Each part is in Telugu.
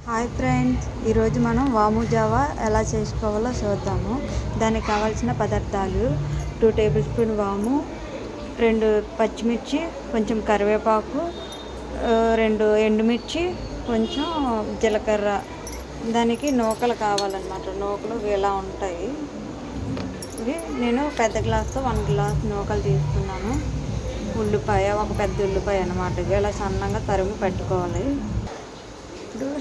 హాయ్ ఫ్రెండ్స్, ఈరోజు మనం వాము జావా ఎలా చేసుకోవాలో చూద్దాము. దానికి కావాల్సిన పదార్థాలు 2 టేబుల్ స్పూన్ వాము, 2 పచ్చిమిర్చి, కొంచెం కరివేపాకు, 2 ఎండుమిర్చి, కొంచెం జీలకర్ర. దానికి నూకలు కావాలన్నమాట. నూకలు ఇలా ఉంటాయి. ఇవి నేను పెద్ద గ్లాస్తో 1 గ్లాస్ నూకలు తీసుకున్నాను. ఉల్లిపాయ, ఒక పెద్ద ఉల్లిపాయ అన్నమాట. ఇలా సన్నంగా తరిగి పెట్టుకోవాలి. ఇప్పుడు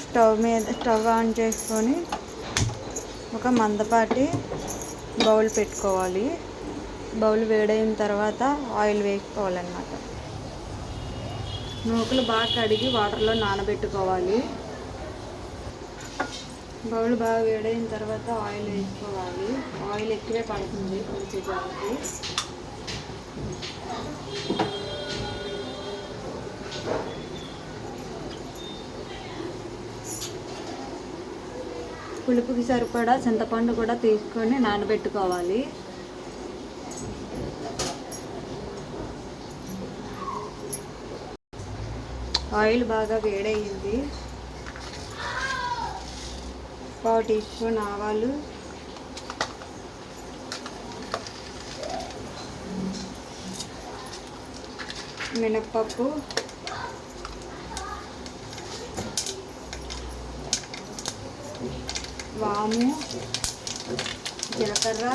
స్టవ్ ఆన్ చేసుకొని ఒక మందపాటి బౌల్ పెట్టుకోవాలి. బౌల్ వేడైన తర్వాత ఆయిల్ వేసుకోవాలన్నమాట. నూకలు బాగా కడిగి వాటర్లో నానబెట్టుకోవాలి. బౌల్ బాగా వేడైన తర్వాత ఆయిల్ వేసుకోవాలి. ఆయిల్ ఎక్కువే పడుతుంది ఉడికేదానికి. పులుపుకి సరిపడా చింతపండు కూడా తీసుకొని నానబెట్టుకోవాలి. ఆయిల్ బాగా వేడయింది. 1/4 టీ స్పూన్ ఆవాలు, మినప్పప్పు, వాము, జీలకర్ర,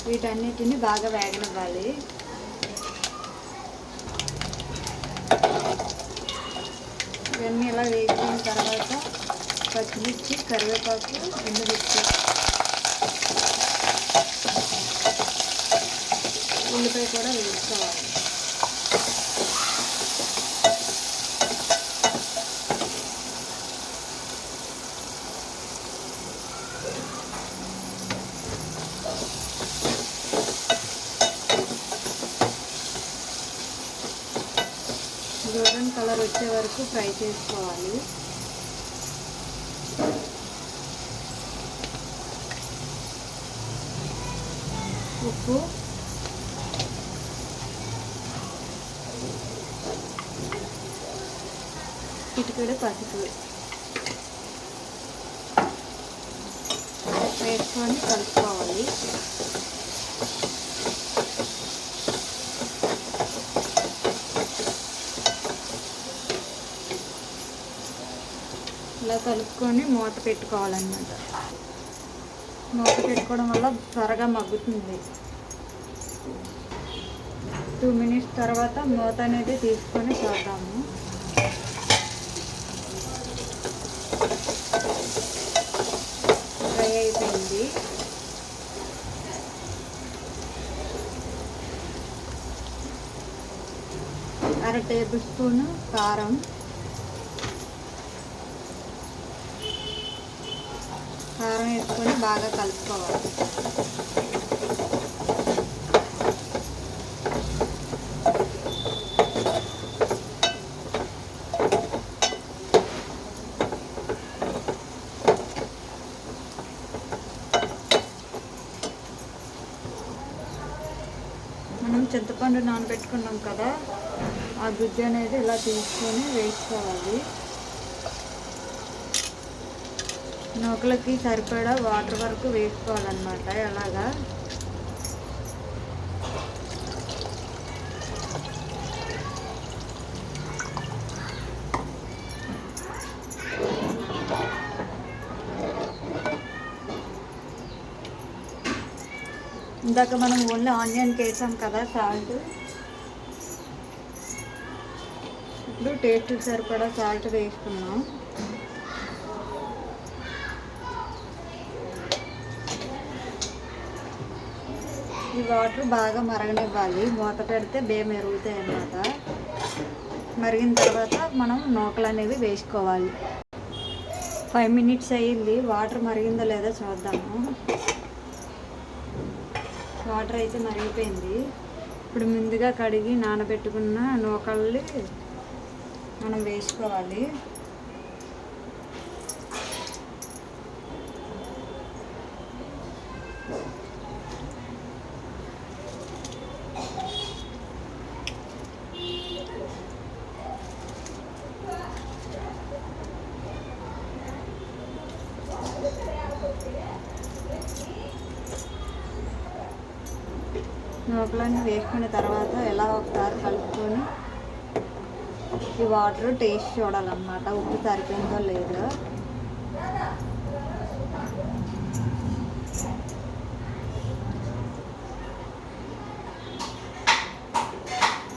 వీటన్నిటిని బాగా వేగనివ్వాలి. ఇవన్నీ ఇలా వేగిన తర్వాత పచ్చిమిర్చి, కరివేపాకు, ఎండుమిర్చి, ఉల్లిపాయ కూడా వేసుకోవాలి. గోల్డెన్ కలర్ వచ్చే వరకు ఫ్రై చేసుకోవాలి. ఉప్పు, చిటికెడు పసుపు వేసుకొని కలుపుకోవాలి. ఇలా కలుపుకొని మూత పెట్టుకోవాలన్నమాట. మూత పెట్టుకోవడం వల్ల త్వరగా మగ్గుతుంది. 2 మినిట్స్ తర్వాత మూత అనేది తీసుకొని చూద్దాము. ఫ్రై అయిపోయింది. అర టేబుల్ స్పూను కారం, వేసుకొని బాగా కలుపుకోవాలి. మనం చింతపండు నానబెట్టుకున్నాం కదా, ఆ గుజ్జు అనేది ఇలా తీసుకొని వేసుకోవాలి. నూకలకి సరిపడా వాటర్ వరకు వేసుకోవాలన్నమాట. అలాగా ఇందాక మనం ఓన్లీ ఆనియన్కి వేసాం కదా సాల్ట్. ఇప్పుడు టేస్ట్కి సరిపడా సాల్ట్ వేసుకున్నాం. ఈ వాటర్ బాగా మరగనివ్వాలి. మూత పెడితే మెరుగుతాయి అన్నమాట. మరిగిన తర్వాత మనం నూకలు అనేవి వేసుకోవాలి. 5 మినిట్స్ అయ్యింది. వాటర్ మరిగిందో లేదో చూద్దాము. వాటర్ అయితే మరిగిపోయింది. ఇప్పుడు ముందుగా కడిగి నానబెట్టుకున్న నూకల్ని మనం వేసుకోవాలి. పచ్చిమిరపకాయలను వేసుకున్న తర్వాత ఎలా ఒకసారి కలుపుకొని ఈ వాటర్ టేస్ట్ చూడాలన్నమాట, ఉప్పు సరిపోయిందో లేదో.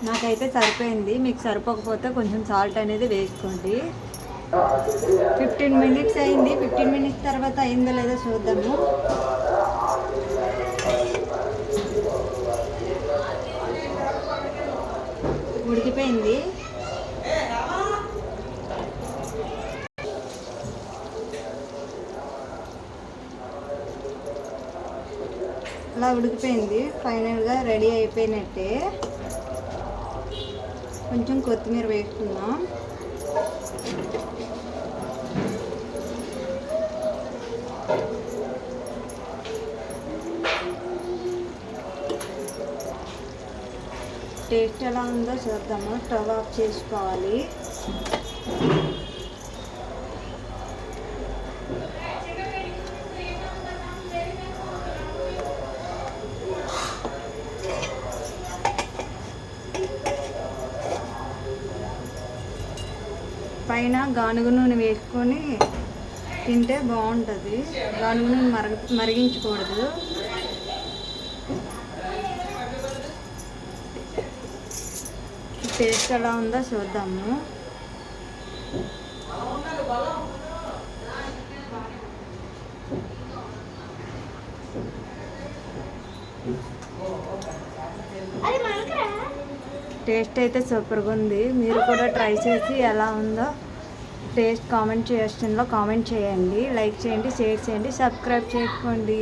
నాకైతే సరిపోయింది, మీకు సరిపోకపోతే కొంచెం సాల్ట్ అనేది వేసుకోండి. 15 మినిట్స్ అయింది. 15 మినిట్స్ తర్వాత అయిందో లేదో చూద్దాము. ఉడికిపోయింది. అలా ఉడికిపోయింది, ఫైనల్గా రెడీ అయిపోయినట్టే. కొంచెం కొత్తిమీర వేసుకుందాం. టేస్ట్ ఎలా ఉందో చూద్దాము. స్టవ్ ఆఫ్ చేసుకోవాలి. పైన గానుగ నూనె వేసుకొని తింటే బాగుంటుంది. గానుగ నూనె మరిగించకూడదు. టేస్ట్ ఎలా ఉందో చూద్దాము. టేస్ట్ అయితే సూపర్గా ఉంది. మీరు కూడా ట్రై చేసి ఎలా ఉందో టేస్ట్ కామెంట్ సెక్షన్లో కామెంట్ చేయండి. లైక్ చేయండి, షేర్ చేయండి, సబ్స్క్రైబ్ చేసుకోండి.